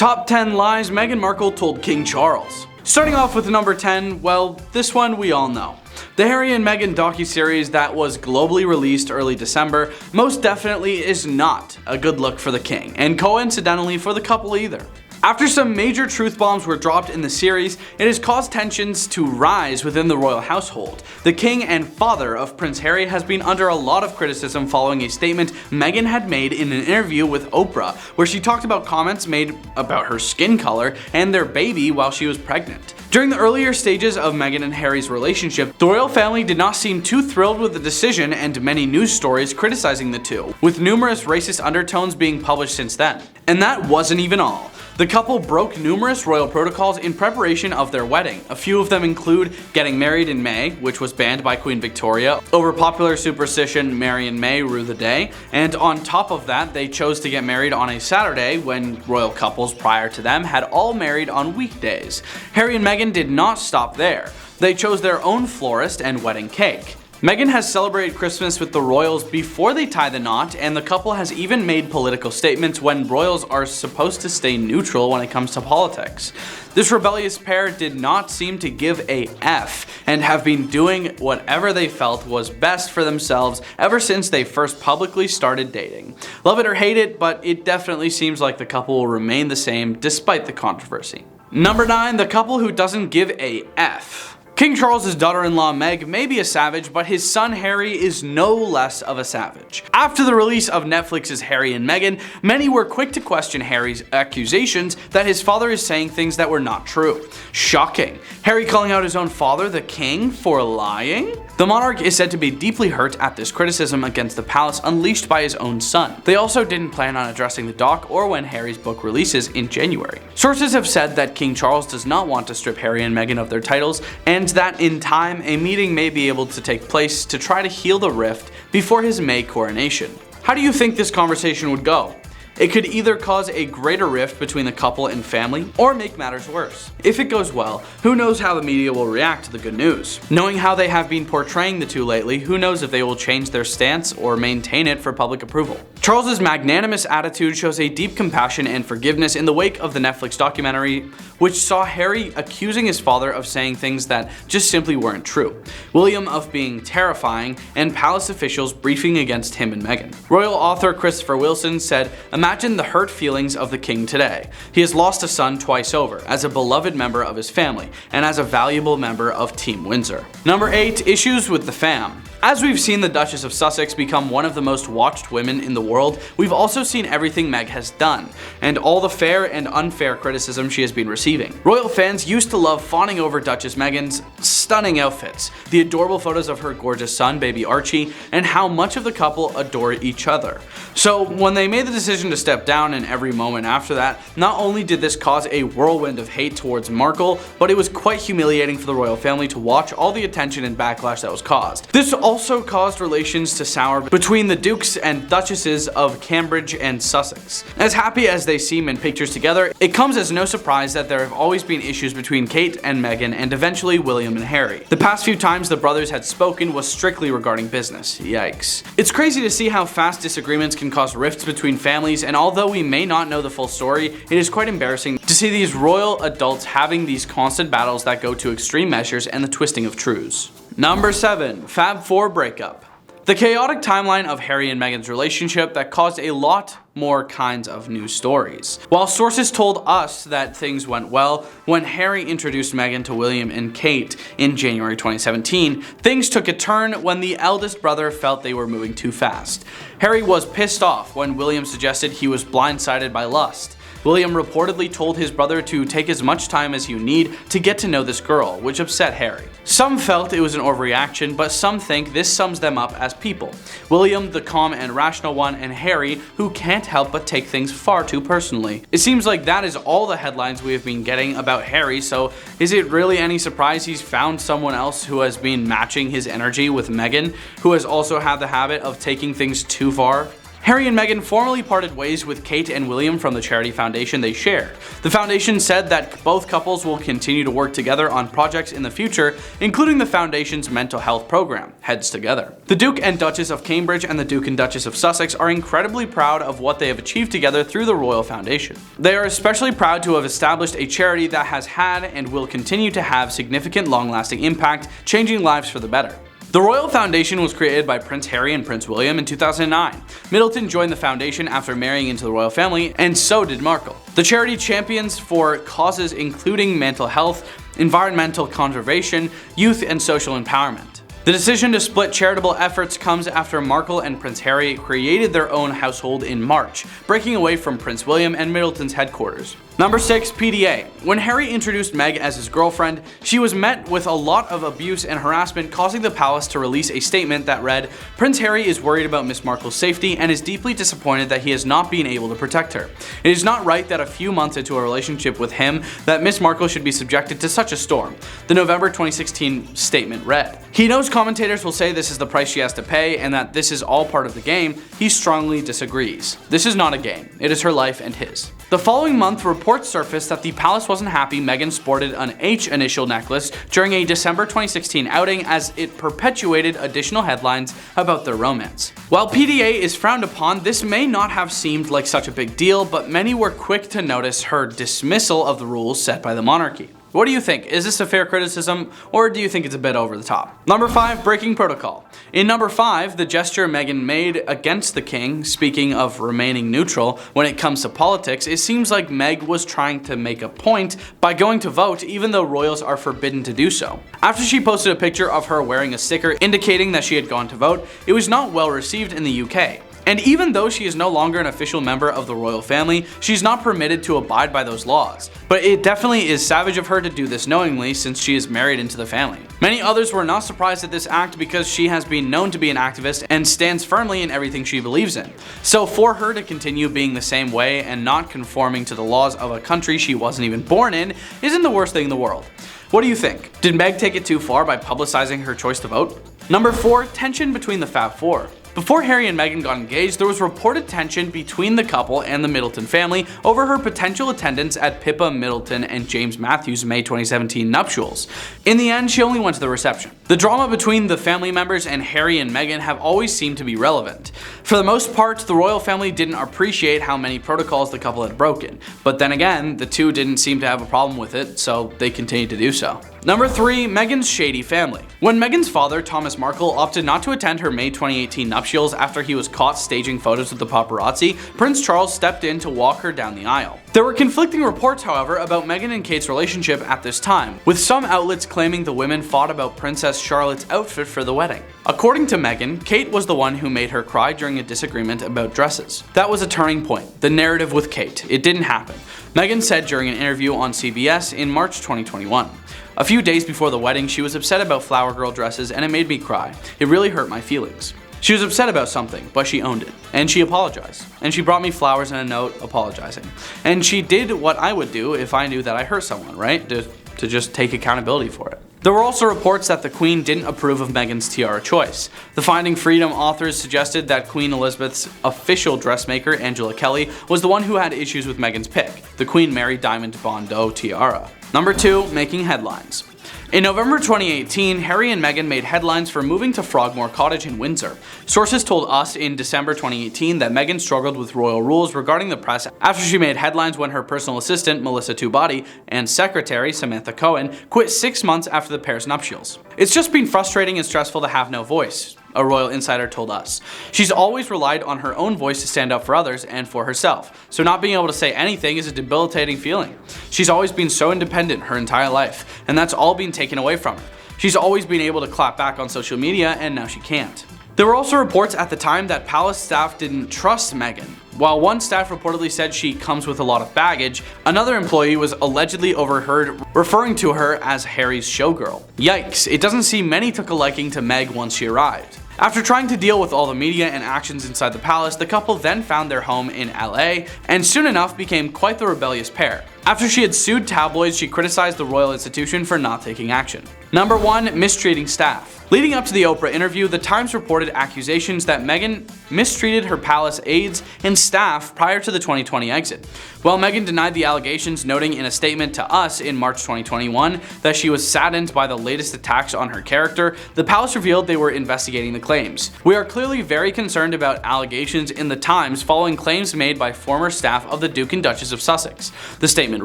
Top 10 lies Meghan Markle told King Charles. Starting off with number 10, well, this one we all know. The Harry and Meghan docuseries that was globally released early December most definitely is not a good look for the king, and coincidentally for the couple either. After some major truth bombs were dropped in the series, it has caused tensions to rise within the royal household. The king and father of Prince Harry has been under a lot of criticism following a statement Meghan had made in an interview with Oprah, where she talked about comments made about her skin color and their baby while she was pregnant. During the earlier stages of Meghan and Harry's relationship, the royal family did not seem too thrilled with the decision, and many news stories criticizing the two, with numerous racist undertones being published since then. And that wasn't even all. The couple broke numerous royal protocols in preparation of their wedding. A few of them include getting married in May, which was banned by Queen Victoria over popular superstition marry in May, rue the day, and on top of that they chose to get married on a Saturday when royal couples prior to them had all married on weekdays. Harry and Meghan did not stop there. They chose their own florist and wedding cake. Meghan has celebrated Christmas with the royals before they tie the knot, and the couple has even made political statements when royals are supposed to stay neutral when it comes to politics. This rebellious pair did not seem to give a F and have been doing whatever they felt was best for themselves ever since they first publicly started dating. Love it or hate it, but it definitely seems like the couple will remain the same despite the controversy. Number 9, the couple who doesn't give a F. King Charles' daughter-in-law Meg may be a savage, but his son Harry is no less of a savage. After the release of Netflix's Harry and Meghan, many were quick to question Harry's accusations that his father is saying things that were not true. Shocking. Harry calling out his own father, the king, for lying? The monarch is said to be deeply hurt at this criticism against the palace unleashed by his own son. They also didn't plan on addressing the doc or when Harry's book releases in January. Sources have said that King Charles does not want to strip Harry and Meghan of their titles, and that in time a meeting may be able to take place to try to heal the rift before his May coronation. How do you think this conversation would go? It could either cause a greater rift between the couple and family, or make matters worse. If it goes well, who knows how the media will react to the good news. Knowing how they have been portraying the two lately, who knows if they will change their stance or maintain it for public approval. Charles's magnanimous attitude shows a deep compassion and forgiveness in the wake of the Netflix documentary, which saw Harry accusing his father of saying things that just simply weren't true, William of being terrifying, and palace officials briefing against him and Meghan. Royal author Christopher Wilson said, "Imagine the hurt feelings of the king today. He has lost a son twice over, as a beloved member of his family, and as a valuable member of Team Windsor." Number 8, issues with the fam. As we've seen the Duchess of Sussex become one of the most watched women in the world, we've also seen everything Meg has done, and all the fair and unfair criticism she has been receiving. Royal fans used to love fawning over Duchess Meghan's stunning outfits, the adorable photos of her gorgeous son, baby Archie, and how much of the couple adore each other. So when they made the decision to step down and every moment after that, not only did this cause a whirlwind of hate towards Markle, but it was quite humiliating for the royal family to watch all the attention and backlash that was caused. This also caused relations to sour between the dukes and duchesses of Cambridge and Sussex. As happy as they seem in pictures together, it comes as no surprise that there have always been issues between Kate and Meghan, and eventually William and Harry. The past few times the brothers had spoken was strictly regarding business. Yikes. It's crazy to see how fast disagreements can cause rifts between families, and although we may not know the full story, it is quite embarrassing to see these royal adults having these constant battles that go to extreme measures and the twisting of truths. Number 7, Fab 4 breakup. The chaotic timeline of Harry and Meghan's relationship that caused a lot more kinds of news stories. While sources told us that things went well when Harry introduced Meghan to William and Kate in January 2017, things took a turn when the eldest brother felt they were moving too fast. Harry was pissed off when William suggested he was blindsided by lust. William reportedly told his brother to take as much time as you need to get to know this girl, which upset Harry. Some felt it was an overreaction, but some think this sums them up as people. William, the calm and rational one, and Harry, who can't help but take things far too personally. It seems like that is all the headlines we have been getting about Harry, so is it really any surprise he's found someone else who has been matching his energy with Meghan, who has also had the habit of taking things too far? Harry and Meghan formally parted ways with Kate and William from the charity foundation they shared. The foundation said that both couples will continue to work together on projects in the future, including the foundation's mental health program, Heads Together. The Duke and Duchess of Cambridge and the Duke and Duchess of Sussex are incredibly proud of what they have achieved together through the Royal Foundation. They are especially proud to have established a charity that has had and will continue to have significant long-lasting impact, changing lives for the better. The Royal Foundation was created by Prince Harry and Prince William in 2009. Middleton joined the foundation after marrying into the royal family, and so did Markle. The charity champions for causes including mental health, environmental conservation, youth, and social empowerment. The decision to split charitable efforts comes after Markle and Prince Harry created their own household in March, breaking away from Prince William and Middleton's headquarters. Number 6. PDA. When Harry introduced Meg as his girlfriend, she was met with a lot of abuse and harassment, causing the palace to release a statement that read, "Prince Harry is worried about Miss Markle's safety and is deeply disappointed that he has not been able to protect her. It is not right that a few months into a relationship with him that Miss Markle should be subjected to such a storm," the November 2016 statement read. He knows commentators will say this is the price she has to pay and that this is all part of the game. He strongly disagrees. This is not a game. It is her life and his. The following month, reports surfaced that the palace wasn't happy Meghan sported an H initial necklace during a December 2016 outing, as it perpetuated additional headlines about their romance. While PDA is frowned upon, this may not have seemed like such a big deal, but many were quick to notice her dismissal of the rules set by the monarchy. What do you think? Is this a fair criticism, or do you think it's a bit over the top? Number 5. Breaking protocol. In number 5, the gesture Meghan made against the king, speaking of remaining neutral when it comes to politics, it seems like Meg was trying to make a point by going to vote even though royals are forbidden to do so. After she posted a picture of her wearing a sticker indicating that she had gone to vote, it was not well received in the UK. And even though she is no longer an official member of the royal family, she's not permitted to abide by those laws. But it definitely is savage of her to do this knowingly, since she is married into the family. Many others were not surprised at this act because she has been known to be an activist and stands firmly in everything she believes in. So for her to continue being the same way and not conforming to the laws of a country she wasn't even born in isn't the worst thing in the world. What do you think? Did Meg take it too far by publicizing her choice to vote? Number 4. Tension between the Fab Four. Before Harry and Meghan got engaged, there was reported tension between the couple and the Middleton family over her potential attendance at Pippa Middleton and James Matthews' May 2017 nuptials. In the end, she only went to the reception. The drama between the family members and Harry and Meghan have always seemed to be relevant. For the most part, the royal family didn't appreciate how many protocols the couple had broken, but then again, the two didn't seem to have a problem with it, so they continued to do so. Number 3. Meghan's Shady Family. When Meghan's father, Thomas Markle, opted not to attend her May 2018 nuptials after he was caught staging photos with the paparazzi, Prince Charles stepped in to walk her down the aisle. There were conflicting reports, however, about Meghan and Kate's relationship at this time, with some outlets claiming the women fought about Princess Charlotte's outfit for the wedding. According to Meghan, Kate was the one who made her cry during a disagreement about dresses. That was a turning point, the narrative with Kate. It didn't happen, Meghan said during an interview on CBS in March 2021. A few days before the wedding, she was upset about flower girl dresses and it made me cry. It really hurt my feelings. She was upset about something, but she owned it. And she apologized. And she brought me flowers and a note apologizing. And she did what I would do if I knew that I hurt someone, right? To just take accountability for it. There were also reports that the Queen didn't approve of Meghan's tiara choice. The Finding Freedom authors suggested that Queen Elizabeth's official dressmaker, Angela Kelly, was the one who had issues with Meghan's pick, the Queen Mary Diamond Bandeau tiara. Number 2. Making headlines. In November 2018, Harry and Meghan made headlines for moving to Frogmore Cottage in Windsor. Sources told us in December 2018 that Meghan struggled with royal rules regarding the press after she made headlines when her personal assistant, Melissa Tubati, and secretary, Samantha Cohen, quit 6 months after the pair's nuptials. "It's just been frustrating and stressful to have no voice," a royal insider told us. "She's always relied on her own voice to stand up for others and for herself, so not being able to say anything is a debilitating feeling. She's always been so independent her entire life, and that's all been taken away from her. She's always been able to clap back on social media, and now she can't." There were also reports at the time that palace staff didn't trust Meghan. While one staff reportedly said she comes with a lot of baggage, another employee was allegedly overheard referring to her as Harry's showgirl. Yikes, it doesn't seem many took a liking to Meg once she arrived. After trying to deal with all the media and actions inside the palace, the couple then found their home in LA and soon enough became quite the rebellious pair. After she had sued tabloids, she criticized the royal institution for not taking action. Number 1. Mistreating staff. Leading up to the Oprah interview, the Times reported accusations that Meghan mistreated her palace aides and staff prior to the 2020 exit. While Meghan denied the allegations, noting in a statement to us in March 2021 that she was saddened by the latest attacks on her character, the palace revealed they were investigating the claims. We are clearly very concerned about allegations in the Times following claims made by former staff of the Duke and Duchess of Sussex, the statement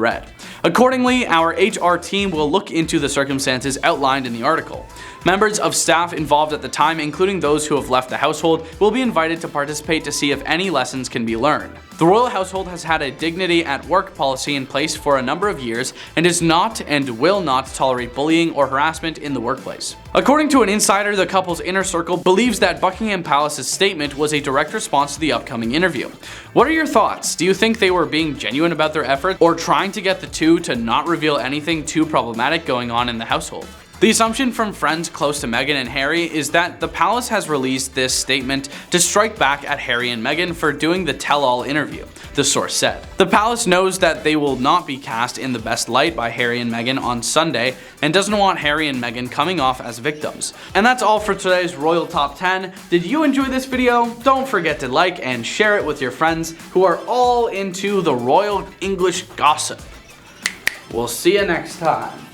read. Accordingly, our HR team will look into the circumstances outlined in the article. Members of staff involved at the time, including those who have left the household, will be invited to participate to see if any lessons can be learned. The royal household has had a dignity at work policy in place for a number of years and does not and will not tolerate bullying or harassment in the workplace. According to an insider, the couple's inner circle believes that Buckingham Palace's statement was a direct response to the upcoming interview. What are your thoughts? Do you think they were being genuine about their efforts or trying to get the two to not reveal anything too problematic going on in the household? The assumption from friends close to Meghan and Harry is that the palace has released this statement to strike back at Harry and Meghan for doing the tell-all interview, the source said. The palace knows that they will not be cast in the best light by Harry and Meghan on Sunday and doesn't want Harry and Meghan coming off as victims. And that's all for today's Royal Top 10. Did you enjoy this video? Don't forget to like and share it with your friends who are all into the royal English gossip. We'll see you next time.